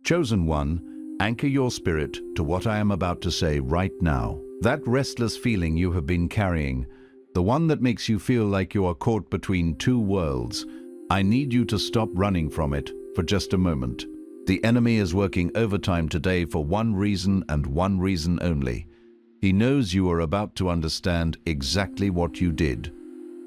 Chosen one, anchor your spirit to what I am about to say right now. That restless feeling you have been carrying, the one that makes you feel like you are caught between two worlds, I need you to stop running from it for just a moment. The enemy is working overtime today for one reason and one reason only. He knows you are about to understand exactly what you did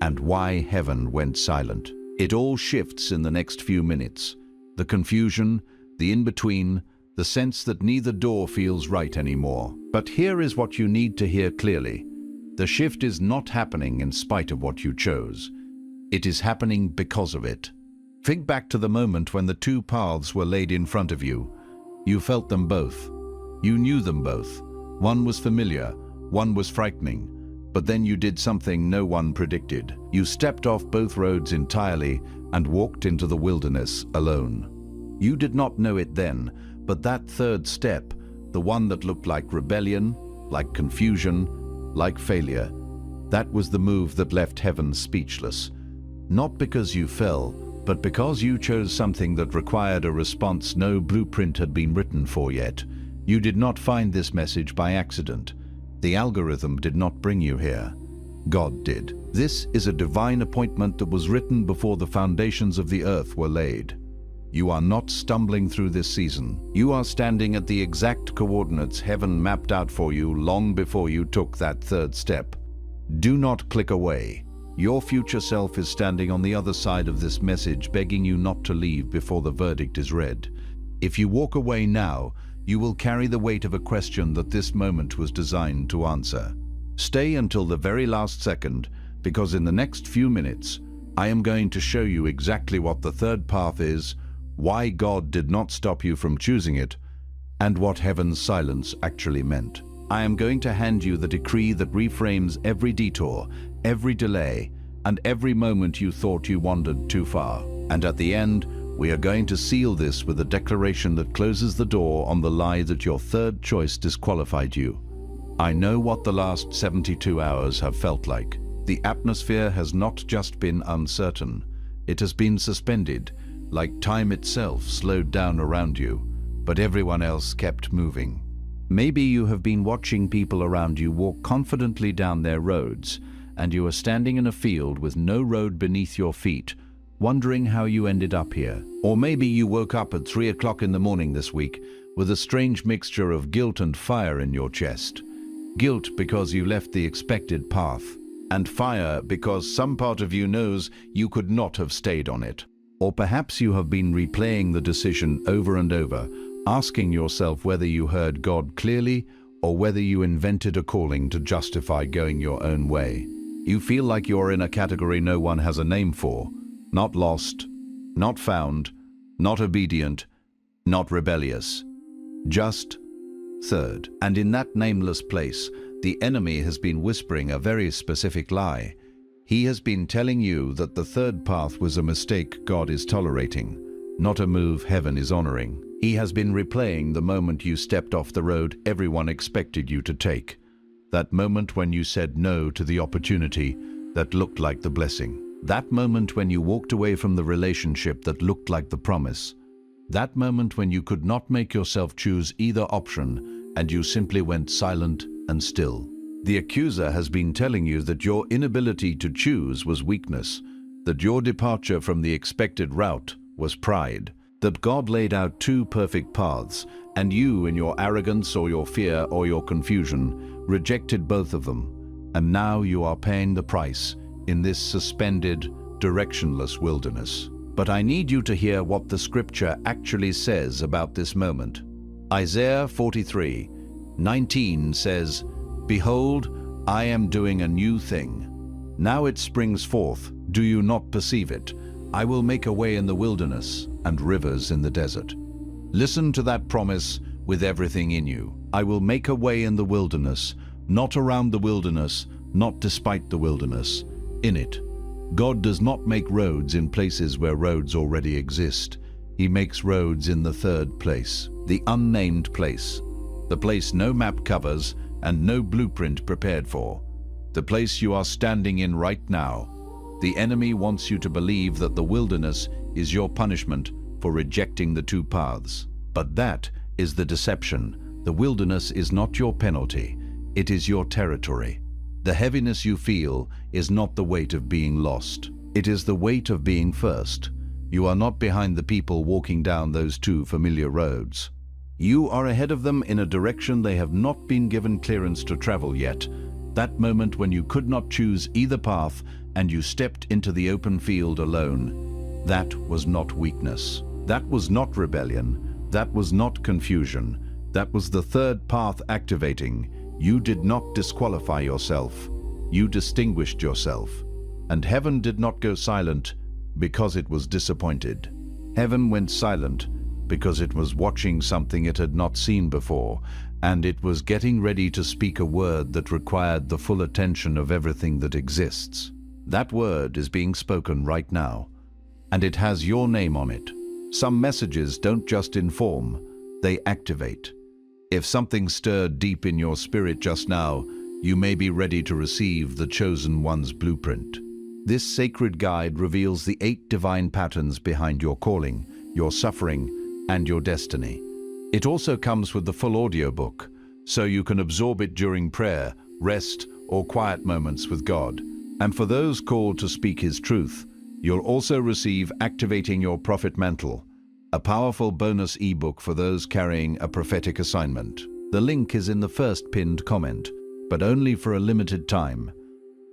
and why heaven went silent. It all shifts in the next few minutes. The confusion, the in-between, the sense that neither door feels right anymore. But here is what you need to hear clearly. The shift is not happening in spite of what you chose. It is happening because of it. Think back to the moment when the two paths were laid in front of you. You felt them both. You knew them both. One was familiar, one was frightening. But then you did something no one predicted. You stepped off both roads entirely and walked into the wilderness alone. You did not know it then, but that third step, the one that looked like rebellion, like confusion, like failure, that was the move that left heaven speechless. Not because you fell, but because you chose something that required a response no blueprint had been written for yet. You did not find this message by accident. The algorithm did not bring you here. God did. This is a divine appointment that was written before the foundations of the earth were laid. You are not stumbling through this season. You are standing at the exact coordinates heaven mapped out for you long before you took that third step. Do not click away. Your future self is standing on the other side of this message, begging you not to leave before the verdict is read. If you walk away now, you will carry the weight of a question that this moment was designed to answer. Stay until the very last second, because in the next few minutes, I am going to show you exactly what the third path is, why God did not stop you from choosing it, and what heaven's silence actually meant. I am going to hand you the decree that reframes every detour, every delay, and every moment you thought you wandered too far. And at the end, we are going to seal this with a declaration that closes the door on the lie that your third choice disqualified you. I know what the last 72 hours have felt like. The atmosphere has not just been uncertain, it has been suspended, like time itself slowed down around you, but everyone else kept moving. Maybe you have been watching people around you walk confidently down their roads, and you are standing in a field with no road beneath your feet, wondering how you ended up here. Or maybe you woke up at 3 o'clock in the morning this week with a strange mixture of guilt and fire in your chest. Guilt because you left the expected path, and fire because some part of you knows you could not have stayed on it. Or perhaps you have been replaying the decision over and over, asking yourself whether you heard God clearly or whether you invented a calling to justify going your own way. You feel like you're in a category no one has a name for. Not lost, not found, not obedient, not rebellious. Just third. And in that nameless place, the enemy has been whispering a very specific lie. He has been telling you that the third path was a mistake God is tolerating, not a move heaven is honoring. He has been replaying the moment you stepped off the road everyone expected you to take. That moment when you said no to the opportunity that looked like the blessing. That moment when you walked away from the relationship that looked like the promise. That moment when you could not make yourself choose either option and you simply went silent and still. The accuser has been telling you that your inability to choose was weakness, that your departure from the expected route was pride, that God laid out two perfect paths, and you, in your arrogance or your fear or your confusion, rejected both of them, and now you are paying the price in this suspended, directionless wilderness. But I need you to hear what the scripture actually says about this moment. Isaiah 43:19 says, "Behold, I am doing a new thing. Now it springs forth. Do you not perceive it? I will make a way in the wilderness and rivers in the desert." Listen to that promise with everything in you. I will make a way in the wilderness, not around the wilderness, not despite the wilderness, in it. God does not make roads in places where roads already exist. He makes roads in the third place, the unnamed place, the place no map covers and no blueprint prepared for, the place you are standing in right now. The enemy wants you to believe that the wilderness is your punishment for rejecting the two paths. But that is the deception. The wilderness is not your penalty, it is your territory. The heaviness you feel is not the weight of being lost. It is the weight of being first. You are not behind the people walking down those two familiar roads. You are ahead of them in a direction they have not been given clearance to travel yet. That moment when you could not choose either path and you stepped into the open field alone, that was not weakness. That was not rebellion. That was not confusion. That was the third path activating. You did not disqualify yourself. You distinguished yourself. And heaven did not go silent because it was disappointed. Heaven went silent because it was watching something it had not seen before, and it was getting ready to speak a word that required the full attention of everything that exists. That word is being spoken right now, and it has your name on it. Some messages don't just inform, they activate. If something stirred deep in your spirit just now, you may be ready to receive the Chosen One's blueprint. This sacred guide reveals the 8 divine patterns behind your calling, your suffering, and your destiny. It also comes with the full audiobook, so you can absorb it during prayer, rest, or quiet moments with God. And for those called to speak His truth, you'll also receive Activating Your Prophet Mantle, a powerful bonus ebook for those carrying a prophetic assignment. The link is in the first pinned comment, but only for a limited time.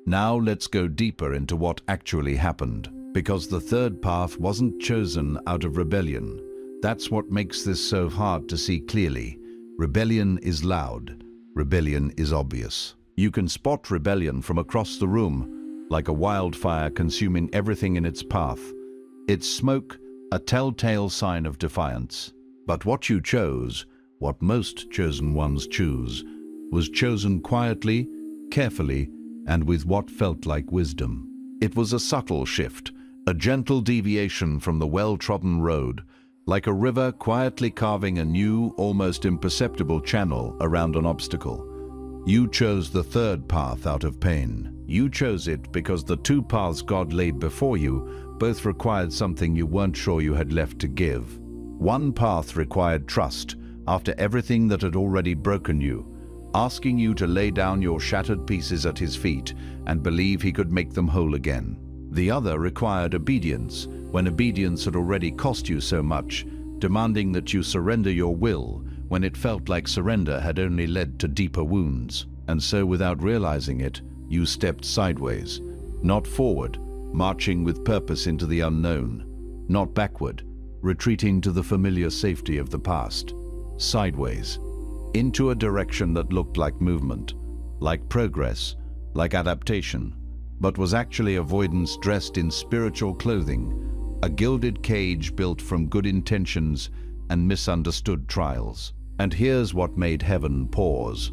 Now let's go deeper into what actually happened, because the third path wasn't chosen out of rebellion. That's what makes this so hard to see clearly. Rebellion is loud. Rebellion is obvious. You can spot rebellion from across the room, like a wildfire consuming everything in its path. Its smoke, a telltale sign of defiance. But what you chose, what most chosen ones choose, was chosen quietly, carefully, and with what felt like wisdom. It was a subtle shift, a gentle deviation from the well-trodden road, like a river quietly carving a new, almost imperceptible channel around an obstacle. You chose the third path out of pain. You chose it because the 2 paths God laid before you both required something you weren't sure you had left to give. One path required trust after everything that had already broken you, asking you to lay down your shattered pieces at His feet and believe He could make them whole again. The other required obedience, when obedience had already cost you so much, demanding that you surrender your will when it felt like surrender had only led to deeper wounds. And so, without realizing it, you stepped sideways, not forward, marching with purpose into the unknown, not backward, retreating to the familiar safety of the past, sideways, into a direction that looked like movement, like progress, like adaptation, but was actually avoidance dressed in spiritual clothing, a gilded cage built from good intentions and misunderstood trials. And here's what made heaven pause.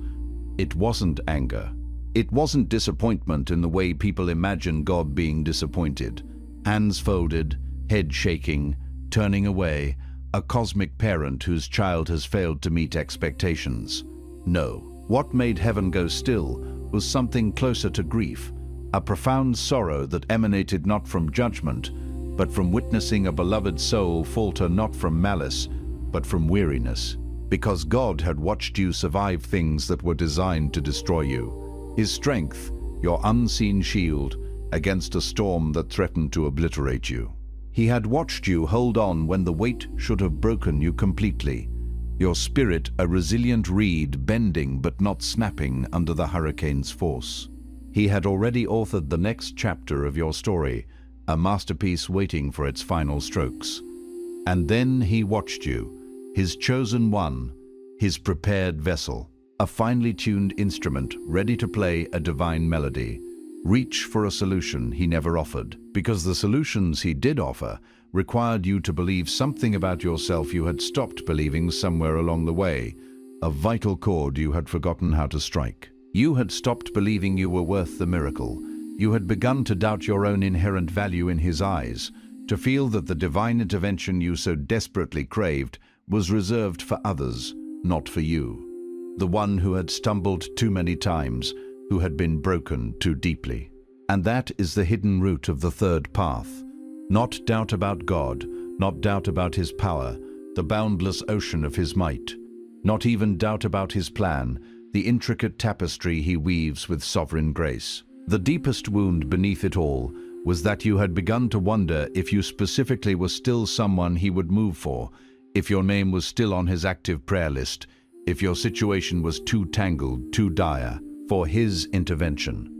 It wasn't anger. It wasn't disappointment in the way people imagine God being disappointed. Hands folded, head shaking, turning away, a cosmic parent whose child has failed to meet expectations. No, what made heaven go still was something closer to grief, a profound sorrow that emanated not from judgment, but from witnessing a beloved soul falter not from malice, but from weariness, because God had watched you survive things that were designed to destroy you. His strength, your unseen shield, against a storm that threatened to obliterate you. He had watched you hold on when the weight should have broken you completely. Your spirit a resilient reed bending but not snapping under the hurricane's force. He had already authored the next chapter of your story, a masterpiece waiting for its final strokes. And then He watched you, His chosen one, His prepared vessel, a finely tuned instrument ready to play a divine melody, reach for a solution He never offered, because the solutions He did offer required you to believe something about yourself you had stopped believing somewhere along the way, a vital chord you had forgotten how to strike. You had stopped believing you were worth the miracle. You had begun to doubt your own inherent value in His eyes, to feel that the divine intervention you so desperately craved was reserved for others, not for you. The one who had stumbled too many times, who had been broken too deeply. And that is the hidden root of the third path. Not doubt about God, not doubt about His power, the boundless ocean of his might. Not even doubt about his plan, the intricate tapestry he weaves with sovereign grace. The deepest wound beneath it all was that you had begun to wonder if you specifically were still someone he would move for, if your name was still on his active prayer list, if your situation was too tangled, too dire, for his intervention.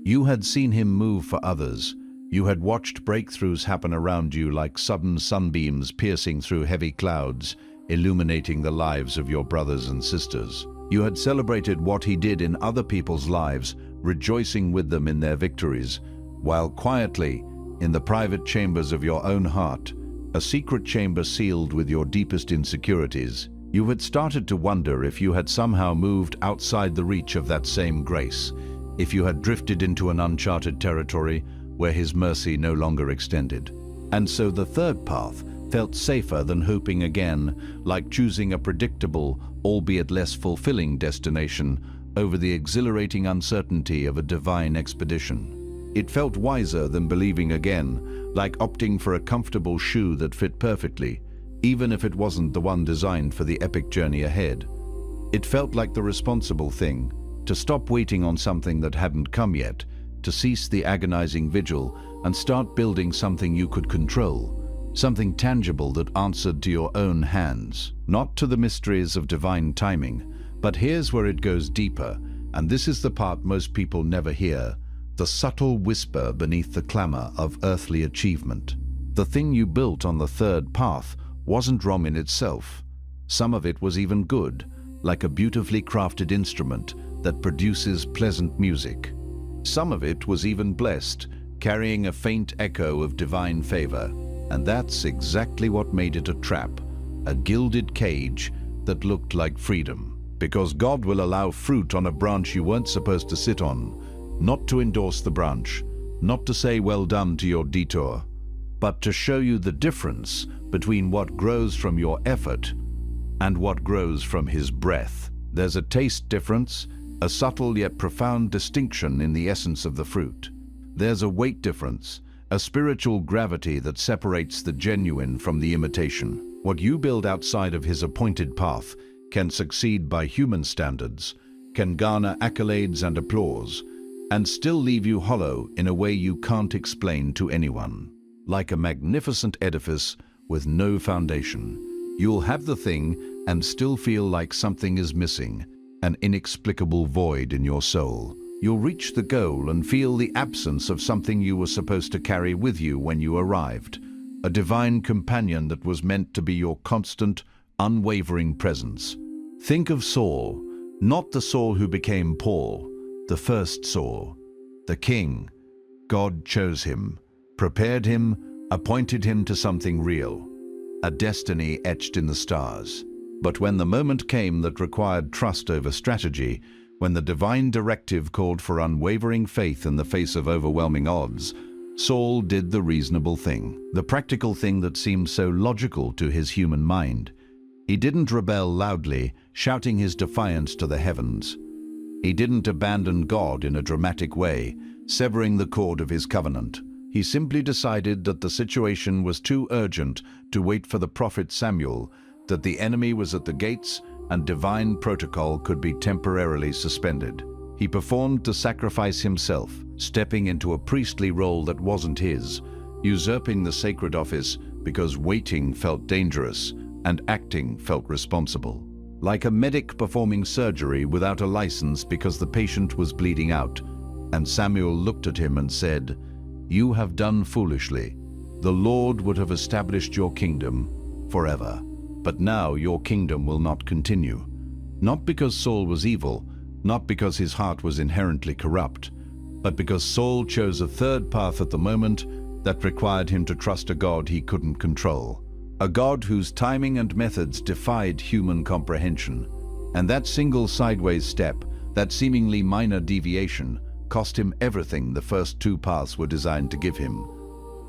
You had seen him move for others. You had watched breakthroughs happen around you like sudden sunbeams piercing through heavy clouds, illuminating the lives of your brothers and sisters. You had celebrated what he did in other people's lives, rejoicing with them in their victories, while quietly, in the private chambers of your own heart, a secret chamber sealed with your deepest insecurities, you had started to wonder if you had somehow moved outside the reach of that same grace, if you had drifted into an uncharted territory where his mercy no longer extended. And so the third path felt safer than hoping again, like choosing a predictable, albeit less fulfilling destination over the exhilarating uncertainty of a divine expedition. It felt wiser than believing again, like opting for a comfortable shoe that fit perfectly, even if it wasn't the one designed for the epic journey ahead. It felt like the responsible thing, to stop waiting on something that hadn't come yet, to cease the agonizing vigil and start building something you could control, something tangible that answered to your own hands, not to the mysteries of divine timing. But here's where it goes deeper, and this is the part most people never hear, the subtle whisper beneath the clamor of earthly achievement. The thing you built on the third path wasn't wrong in itself. Some of it was even good, like a beautifully crafted instrument that produces pleasant music. Some of it was even blessed, carrying a faint echo of divine favor. And that's exactly what made it a trap, a gilded cage that looked like freedom. Because God will allow fruit on a branch you weren't supposed to sit on, not to endorse the branch, not to say well done to your detour, but to show you the difference between what grows from your effort and what grows from his breath. There's a taste difference, a subtle yet profound distinction in the essence of the fruit. There's a weight difference, a spiritual gravity that separates the genuine from the imitation. What you build outside of his appointed path can succeed by human standards, can garner accolades and applause, and still leave you hollow in a way you can't explain to anyone. Like a magnificent edifice with no foundation, you'll have the thing and still feel like something is missing, an inexplicable void in your soul. You'll reach the goal and feel the absence of something you were supposed to carry with you when you arrived, a divine companion that was meant to be your constant, unwavering presence. Think of Saul, not the Saul who became Paul, the first Saul, the king. God chose him, prepared him, appointed him to something real, a destiny etched in the stars. But when the moment came that required trust over strategy, when the divine directive called for unwavering faith in the face of overwhelming odds, Saul did the reasonable thing, the practical thing that seemed so logical to his human mind. He didn't rebel loudly, shouting his defiance to the heavens. He didn't abandon God in a dramatic way, severing the cord of his covenant. He simply decided that the situation was too urgent to wait for the prophet Samuel, that the enemy was at the gates and divine protocol could be temporarily suspended. He performed the sacrifice himself, stepping into a priestly role that wasn't his, usurping the sacred office because waiting felt dangerous and acting felt responsible. Like a medic performing surgery without a license because the patient was bleeding out, and Samuel looked at him and said, "You have done foolishly. The Lord would have established your kingdom forever. But now your kingdom will not continue." Not because Saul was evil, not because his heart was inherently corrupt, but because Saul chose a third path at the moment that required him to trust a God he couldn't control, a God whose timing and methods defied human comprehension. And that single sideways step, that seemingly minor deviation, cost him everything the first two paths were designed to give him: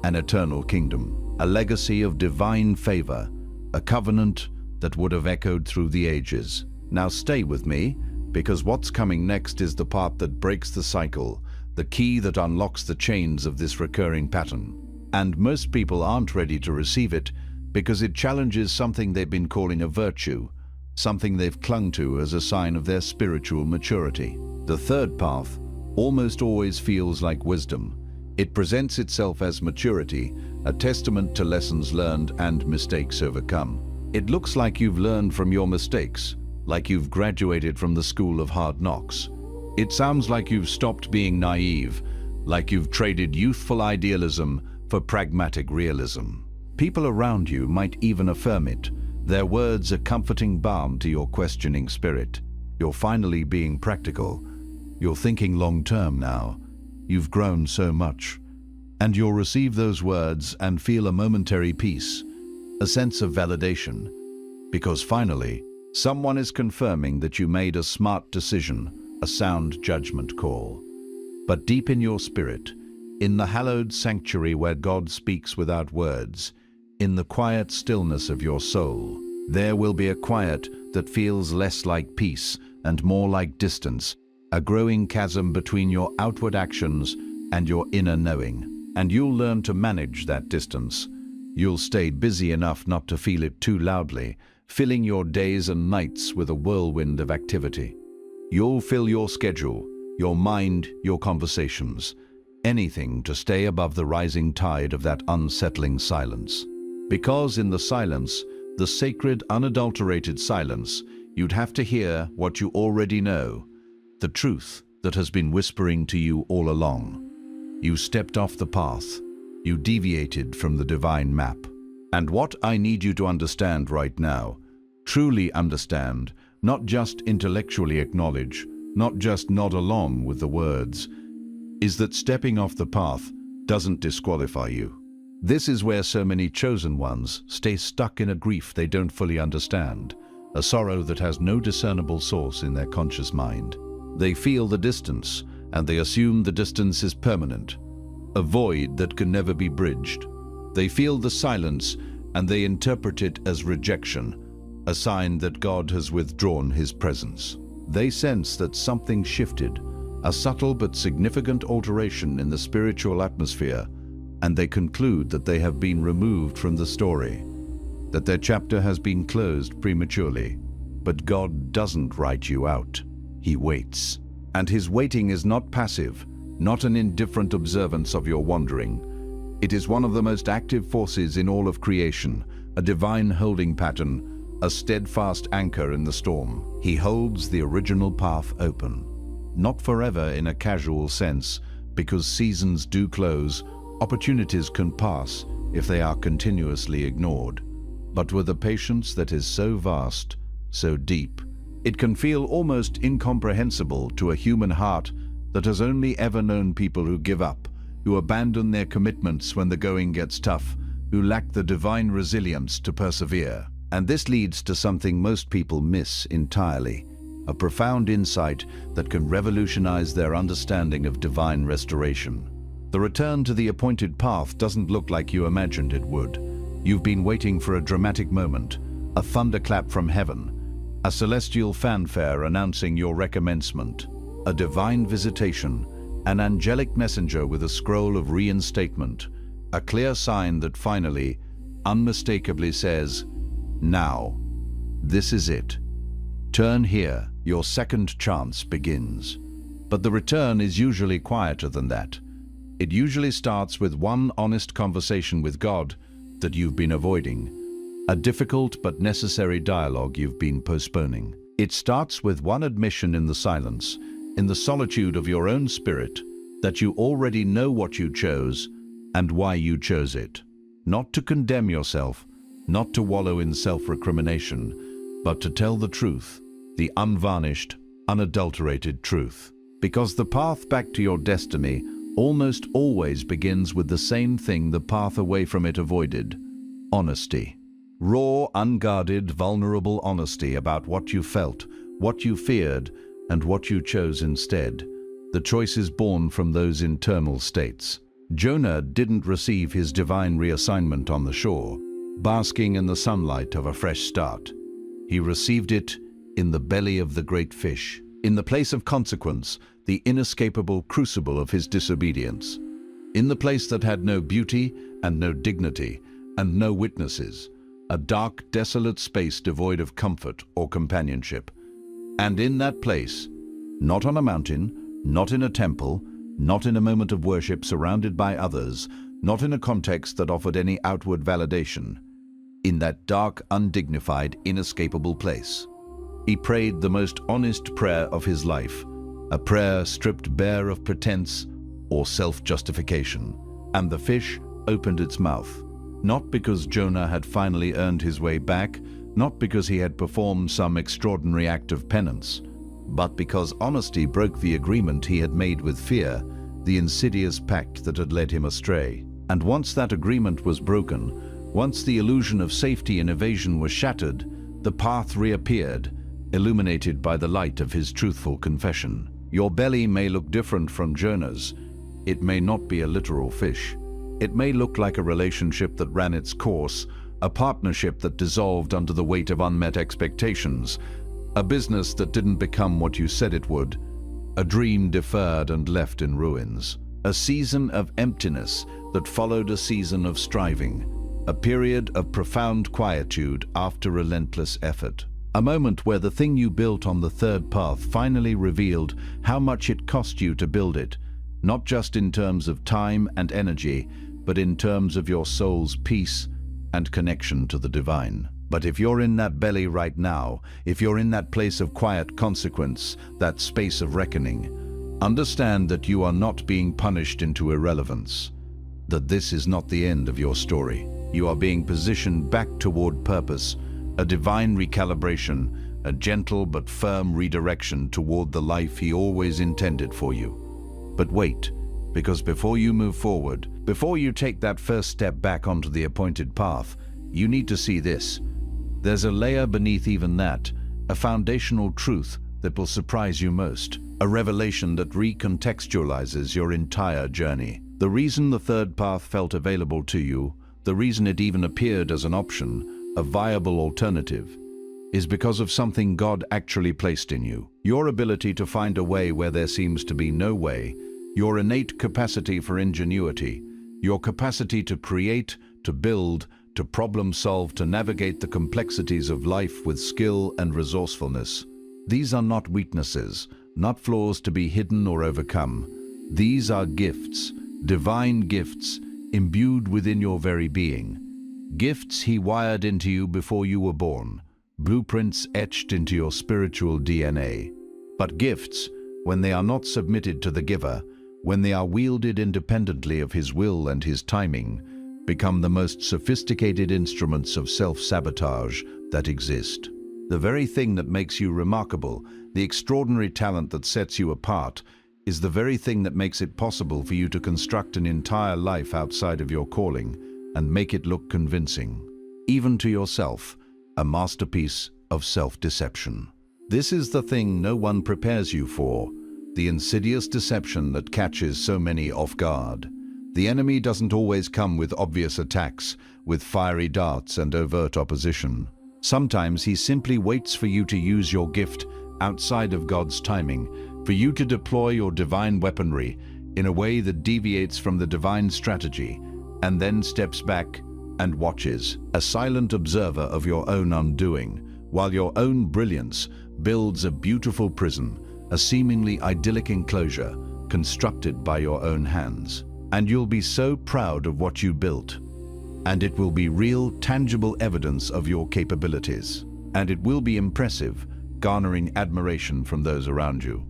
an eternal kingdom, a legacy of divine favor, a covenant that would have echoed through the ages. Now stay with me, because what's coming next is the part that breaks the cycle, the key that unlocks the chains of this recurring pattern. And most people aren't ready to receive it because it challenges something they've been calling a virtue, something they've clung to as a sign of their spiritual maturity. The third path almost always feels like wisdom. It presents itself as maturity, a testament to lessons learned and mistakes overcome. It looks like you've learned from your mistakes, like you've graduated from the school of hard knocks. It sounds like you've stopped being naive, like you've traded youthful idealism for pragmatic realism. People around you might even affirm it. Their words are comforting balm to your questioning spirit. You're finally being practical. You're thinking long-term now. You've grown so much. And you'll receive those words and feel a momentary peace, a sense of validation, because finally, someone is confirming that you made a smart decision, a sound judgment call. But deep in your spirit, in the hallowed sanctuary where God speaks without words, in the quiet stillness of your soul, there will be a quiet that feels less like peace and more like distance, a growing chasm between your outward actions and your inner knowing. And you'll learn to manage that distance. You'll stay busy enough not to feel it too loudly, filling your days and nights with a whirlwind of activity. You'll fill your schedule, your mind, your conversations, anything to stay above the rising tide of that unsettling silence. Because in the silence, the sacred, unadulterated silence, you'd have to hear what you already know, the truth that has been whispering to you all along. You stepped off the path. You deviated from the divine map. And what I need you to understand right now, truly understand, not just intellectually acknowledge, not just nod along with the words, is that stepping off the path doesn't disqualify you. This is where so many chosen ones stay stuck in a grief they don't fully understand, a sorrow that has no discernible source in their conscious mind. They feel the distance, and they assume the distance is permanent, a void that can never be bridged. They feel the silence, and they interpret it as rejection, a sign that God has withdrawn his presence. They sense that something shifted, a subtle but significant alteration in the spiritual atmosphere, and they conclude that they have been removed from the story, that their chapter has been closed prematurely. But God doesn't write you out. He waits. And his waiting is not passive, not an indifferent observance of your wandering. It is one of the most active forces in all of creation, a divine holding pattern, a steadfast anchor in the storm. He holds the original path open. Not forever in a casual sense, because seasons do close, opportunities can pass if they are continuously ignored. But with a patience that is so vast, so deep, it can feel almost incomprehensible to a human heart that has only ever known people who give up, who abandon their commitments when the going gets tough, who lack the divine resilience to persevere. And this leads to something most people miss entirely, a profound insight that can revolutionize their understanding of divine restoration. The return to the appointed path doesn't look like you imagined it would. You've been waiting for a dramatic moment, a thunderclap from heaven, a celestial fanfare announcing your recommencement, a divine visitation, an angelic messenger with a scroll of reinstatement, a clear sign that finally, unmistakably says, "Now, this is it. Turn here, your second chance begins." But the return is usually quieter than that. It usually starts with one honest conversation with God that you've been avoiding, a difficult but necessary dialogue you've been postponing. It starts with one admission in the silence, in the solitude of your own spirit, that you already know what you chose and why you chose it. Not to condemn yourself, not to wallow in self-recrimination, but to tell the truth, the unvarnished, unadulterated truth. Because the path back to your destiny almost always begins with the same thing the path away from it avoided: honesty. Raw, unguarded, vulnerable honesty about what you felt, what you feared, and what you chose instead. The choice is born from those internal states. Jonah didn't receive his divine reassignment on the shore, basking in the sunlight of a fresh start. He received it in the belly of the great fish, in the place of consequence, the inescapable crucible of his disobedience, in the place that had no beauty and no dignity and no witnesses, a dark, desolate space devoid of comfort or companionship. And in that place, not on a mountain, not in a temple, not in a moment of worship surrounded by others, not in a context that offered any outward validation, in that dark, undignified, inescapable place, he prayed the most honest prayer of his life, a prayer stripped bare of pretense or self-justification. And the fish opened its mouth, not because Jonah had finally earned his way back, not because he had performed some extraordinary act of penance, but because honesty broke the agreement he had made with fear, the insidious pact that had led him astray. And once that agreement was broken, once the illusion of safety and evasion was shattered, the path reappeared, illuminated by the light of his truthful confession. Your belly may look different from Jonah's. It may not be a literal fish. It may look like a relationship that ran its course, a partnership that dissolved under the weight of unmet expectations, a business that didn't become what you said it would, a dream deferred and left in ruins, a season of emptiness that followed a season of striving, a period of profound quietude after relentless effort. A moment where the thing you built on the third path finally revealed how much it cost you to build it, not just in terms of time and energy, but in terms of your soul's peace and connection to the divine. But if you're in that belly right now, if you're in that place of quiet consequence, that space of reckoning, understand that you are not being punished into irrelevance, that this is not the end of your story. You are being positioned back toward purpose, a divine recalibration, a gentle but firm redirection toward the life he always intended for you. But wait, because before you move forward, before you take that first step back onto the appointed path, you need to see this. There's a layer beneath even that, a foundational truth that will surprise you most, a revelation that recontextualizes your entire journey. The reason the third path felt available to you, the reason it even appeared as an option, a viable alternative, is because of something God actually placed in you. Your ability to find a way where there seems to be no way, your innate capacity for ingenuity, your capacity to create, to build, to problem solve, to navigate the complexities of life with skill and resourcefulness. These are not weaknesses, not flaws to be hidden or overcome. These are gifts, divine gifts, imbued within your very being. Gifts he wired into you before you were born, blueprints etched into your spiritual DNA. But gifts, when they are not submitted to the giver, when they are wielded independently of his will and his timing, become the most sophisticated instruments of self-sabotage that exist. The very thing that makes you remarkable, the extraordinary talent that sets you apart, is the very thing that makes it possible for you to construct an entire life outside of your calling and make it look convincing, even to yourself, a masterpiece of self-deception. This is the thing no one prepares you for, the insidious deception that catches so many off guard. The enemy doesn't always come with obvious attacks, with fiery darts and overt opposition. Sometimes he simply waits for you to use your gift outside of God's timing, for you to deploy your divine weaponry in a way that deviates from the divine strategy, and then steps back and watches, a silent observer of your own undoing, while your own brilliance builds a beautiful prison, a seemingly idyllic enclosure constructed by your own hands. And you'll be so proud of what you built. And it will be real, tangible evidence of your capabilities. And it will be impressive, garnering admiration from those around you.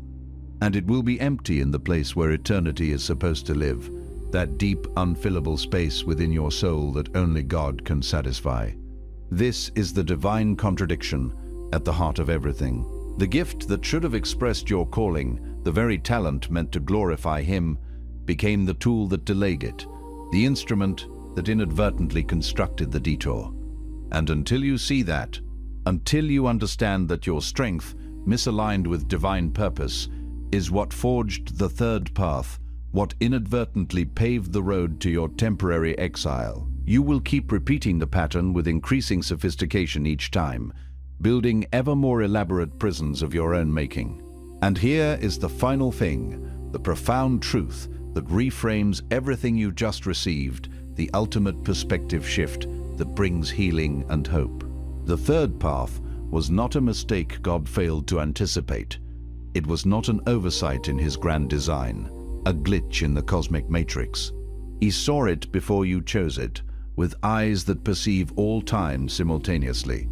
And it will be empty in the place where eternity is supposed to live, that deep, unfillable space within your soul that only God can satisfy. This is the divine contradiction at the heart of everything. The gift that should have expressed your calling, the very talent meant to glorify Him, became the tool that delayed it, the instrument that inadvertently constructed the detour. And until you see that, until you understand that your strength, misaligned with divine purpose, is what forged the third path, what inadvertently paved the road to your temporary exile, you will keep repeating the pattern with increasing sophistication each time, building ever more elaborate prisons of your own making. And here is the final thing, the profound truth that reframes everything you just received, the ultimate perspective shift that brings healing and hope. The third path was not a mistake God failed to anticipate. It was not an oversight in his grand design, a glitch in the cosmic matrix. He saw it before you chose it, with eyes that perceive all time simultaneously.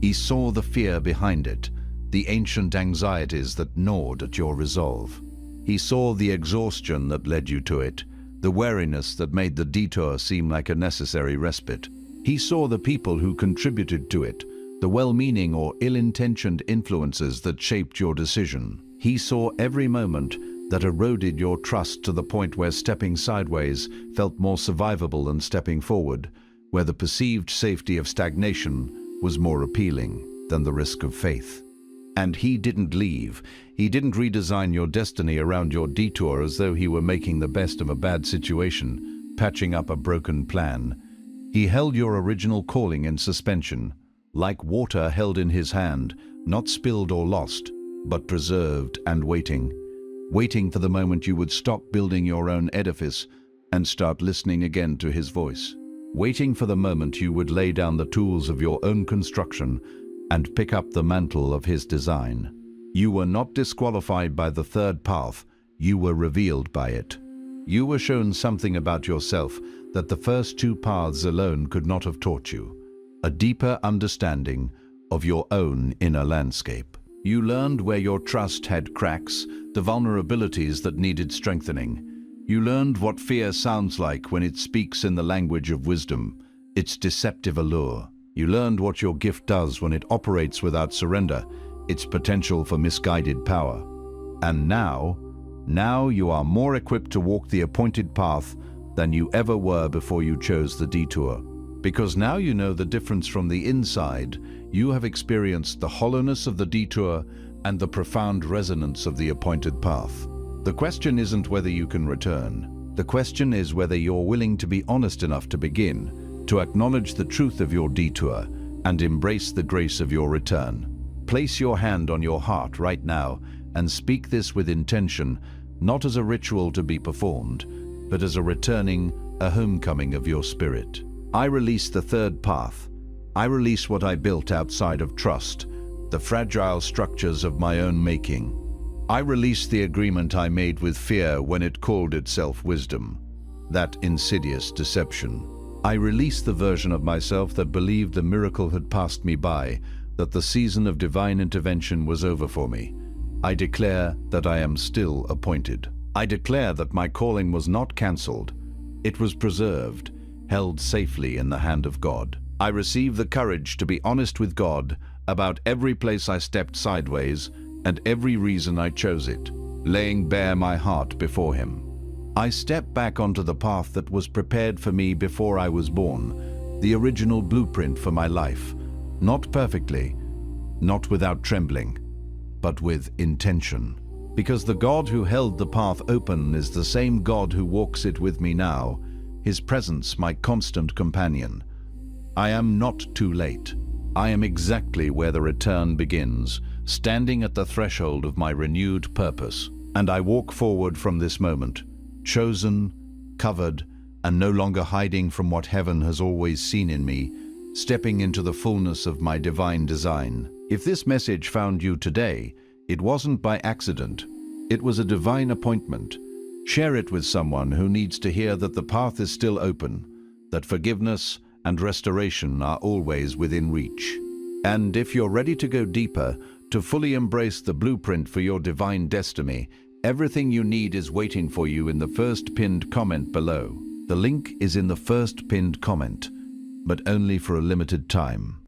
He saw the fear behind it, the ancient anxieties that gnawed at your resolve. He saw the exhaustion that led you to it, the weariness that made the detour seem like a necessary respite. He saw the people who contributed to it, the well-meaning or ill-intentioned influences that shaped your decision. He saw every moment that eroded your trust to the point where stepping sideways felt more survivable than stepping forward, where the perceived safety of stagnation was more appealing than the risk of faith. And he didn't leave. He didn't redesign your destiny around your detour as though he were making the best of a bad situation, patching up a broken plan. He held your original calling in suspension, like water held in his hand, not spilled or lost, but preserved and waiting for the moment you would stop building your own edifice and start listening again to his voice. Waiting for the moment you would lay down the tools of your own construction and pick up the mantle of his design. You were not disqualified by the third path, you were revealed by it. You were shown something about yourself that the first two paths alone could not have taught you, a deeper understanding of your own inner landscape. You learned where your trust had cracks, the vulnerabilities that needed strengthening. You learned what fear sounds like when it speaks in the language of wisdom, its deceptive allure. You learned what your gift does when it operates without surrender, its potential for misguided power. And now you are more equipped to walk the appointed path than you ever were before you chose the detour. Because now you know the difference from the inside, you have experienced the hollowness of the detour and the profound resonance of the appointed path. The question isn't whether you can return. The question is whether you're willing to be honest enough to begin, to acknowledge the truth of your detour and embrace the grace of your return. Place your hand on your heart right now and speak this with intention, not as a ritual to be performed, but as a homecoming of your spirit. I release the third path. I release what I built outside of trust, the fragile structures of my own making. I release the agreement I made with fear when it called itself wisdom, that insidious deception. I release the version of myself that believed the miracle had passed me by, that the season of divine intervention was over for me. I declare that I am still appointed. I declare that my calling was not cancelled. It was preserved, held safely in the hand of God. I receive the courage to be honest with God about every place I stepped sideways and every reason I chose it, laying bare my heart before Him. I step back onto the path that was prepared for me before I was born, the original blueprint for my life, not perfectly, not without trembling, but with intention. Because the God who held the path open is the same God who walks it with me now, His presence my constant companion. I am not too late. I am exactly where the return begins, standing at the threshold of my renewed purpose. And I walk forward from this moment, chosen, covered, and no longer hiding from what heaven has always seen in me, stepping into the fullness of my divine design. If this message found you today, it wasn't by accident. It was a divine appointment. Share it with someone who needs to hear that the path is still open, that forgiveness and restoration are always within reach. And if you're ready to go deeper, to fully embrace the blueprint for your divine destiny, everything you need is waiting for you in the first pinned comment below. The link is in the first pinned comment, but only for a limited time.